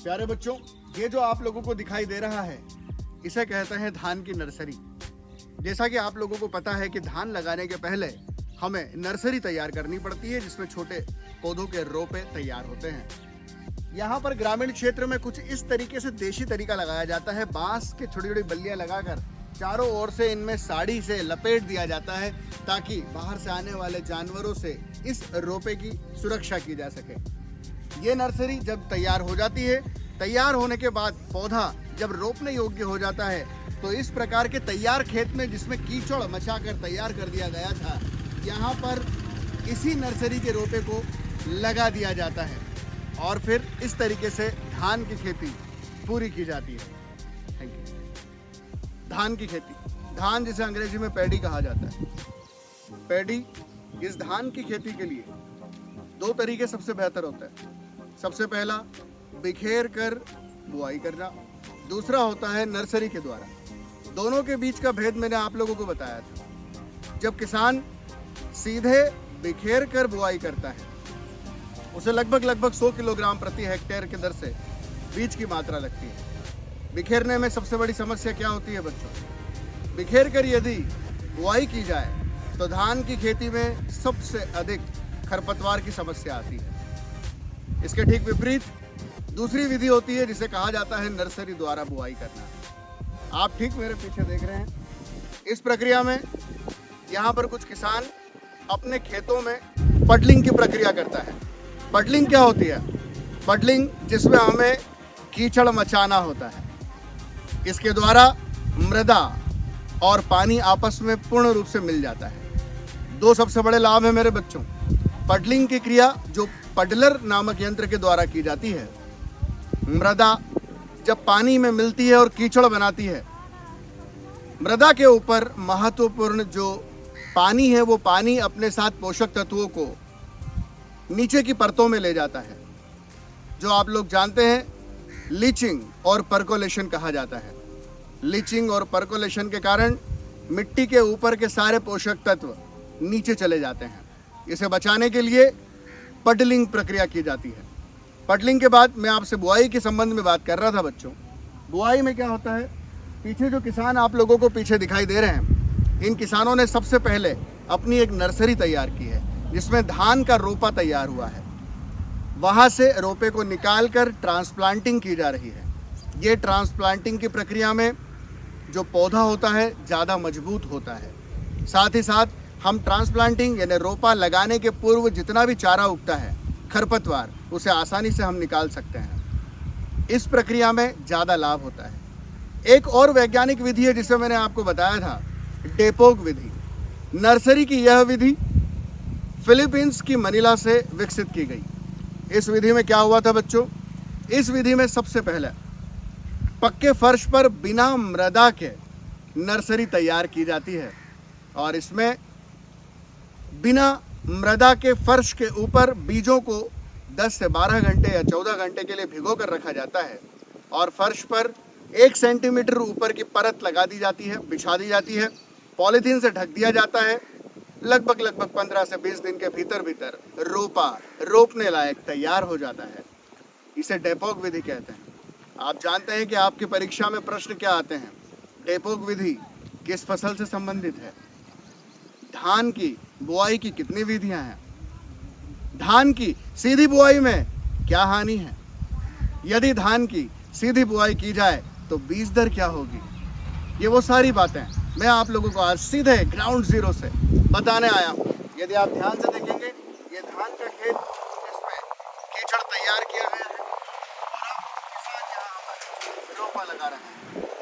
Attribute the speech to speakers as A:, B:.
A: प्यारे बच्चों, ये जो आप लोगों को दिखाई दे रहा है इसे कहते हैं धान की नर्सरी। जैसा कि आप लोगों को पता है कि धान लगाने के पहले हमें नर्सरी तैयार करनी पड़ती है जिसमें छोटे पौधों के रोपे तैयार होते हैं। यहाँ पर ग्रामीण क्षेत्र में कुछ इस तरीके से देशी तरीका लगाया जाता है। बांस के छोटी छोटी बल्लियां लगाकर चारों ओर से इनमें साड़ी से लपेट दिया जाता है ताकि बाहर से आने वाले जानवरों से इस रोपे की सुरक्षा की जा सके। ये नर्सरी जब तैयार हो जाती है, तैयार होने के बाद पौधा जब रोपने योग्य हो जाता है तो इस प्रकार के तैयार खेत में जिसमें कीचड़ मचाकर तैयार कर दिया गया था, यहाँ पर इसी नर्सरी के रोपे को लगा दिया जाता है और फिर इस तरीके से धान की खेती पूरी की जाती है। Thank you. धान की खेती, धान जिसे अंग्रेजी में पैडी कहा जाता है। पैडी, इस धान की खेती के लिए दो तरीके सबसे बेहतर होता है। सबसे पहला बिखेर कर बुआई करना, दूसरा होता है नर्सरी के द्वारा। दोनों के बीच का भेद मैंने आप लोगों को बताया था। जब किसान सीधे बिखेर कर बुआई करता है उसे लगभग 100 किलोग्राम प्रति हेक्टेयर के दर से बीज की मात्रा लगती है। बिखेरने में सबसे बड़ी समस्या क्या होती है बच्चों? बिखेर कर यदि बुआई की जाए तो धान की खेती में सबसे अधिक खरपतवार की समस्या आती है। इसके ठीक विपरीत दूसरी विधि होती है जिसे कहा जाता है नर्सरी द्वारा बुआई करना। आप ठीक मेरे पीछे देख रहे हैं। इस प्रक्रिया में यहाँ पर कुछ किसान अपने खेतों में पडलिंग की प्रक्रिया करता है। पडलिंग क्या होती है? पडलिंग जिसमें हमें कीचड़ मचाना होता है। इसके द्वारा मृदा और पानी आपस में पूर्ण रूप से मिल जाता है। दो सबसे बड़े लाभ है मेरे बच्चों। पडलिंग की क्रिया जो पडलर नामक यंत्र के द्वारा की जाती है, मृदा जब पानी में मिलती है और कीचड़ बनाती है, मृदा के ऊपर महत्वपूर्ण जो पानी है वो पानी अपने साथ पोषक तत्वों को नीचे की परतों में ले जाता है, जो आप लोग जानते हैं लीचिंग और परकोलेशन कहा जाता है। लीचिंग और परकोलेशन के कारण मिट्टी के ऊपर के सारे पोषक तत्व नीचे चले जाते हैं। इसे बचाने के लिए पडलिंग प्रक्रिया की जाती है। पडलिंग के बाद मैं आपसे बुआई के संबंध में बात कर रहा था बच्चों। बुआई में क्या होता है? पीछे जो किसान आप लोगों को पीछे दिखाई दे रहे हैं, इन किसानों ने सबसे पहले अपनी एक नर्सरी तैयार की है जिसमें धान का रोपा तैयार हुआ है। वहाँ से रोपे को निकाल कर ट्रांसप्लांटिंग की जा रही है। ये ट्रांसप्लांटिंग की प्रक्रिया में जो पौधा होता है ज़्यादा मजबूत होता है। साथ ही साथ हम ट्रांसप्लांटिंग यानी रोपा लगाने के पूर्व जितना भी चारा उगता है, खरपतवार, उसे आसानी से हम निकाल सकते हैं। इस प्रक्रिया में ज़्यादा लाभ होता है। एक और वैज्ञानिक विधि है जिसे मैंने आपको बताया था, डेपोक विधि। नर्सरी की यह विधि फिलीपींस की मनीला से विकसित की गई। इस विधि में क्या हुआ था बच्चों? इस विधि में सबसे पहले पक्के फर्श पर बिना मृदा के नर्सरी तैयार की जाती है और इसमें बिना मृदा के फर्श के ऊपर बीजों को 10 से 12 घंटे या 14 घंटे के लिए भिगो कर रखा जाता है और फर्श पर 1 सेंटीमीटर ऊपर की परत लगा दी जाती है, बिछा दी जाती है, पॉलीथीन से ढक दिया जाता है। लगभग 15 से 20 दिन के भीतर रोपा रोपने लायक तैयार हो जाता है। इसे डेपोक विधि कहते हैं। आप जानते हैं कि आपकी परीक्षा में प्रश्न क्या आते हैं? डेपोक विधि किस फसल से संबंधित है? धान की बुआई की कितनी विधियां हैं? धान की सीधी बुआई में क्या हानि है? यदि धान की सीधी बुआई की जाए तो बीज दर क्या होगी? ये वो सारी बातें मैं आप लोगों को आज सीधे ग्राउंड जीरो से बताने आया हूँ। यदि आप ध्यान से देखेंगे, ये धान का खेत, इसमें कीचड़ तैयार किया गया है और अब किसान यहाँ पर रोपा लगा रहे हैं।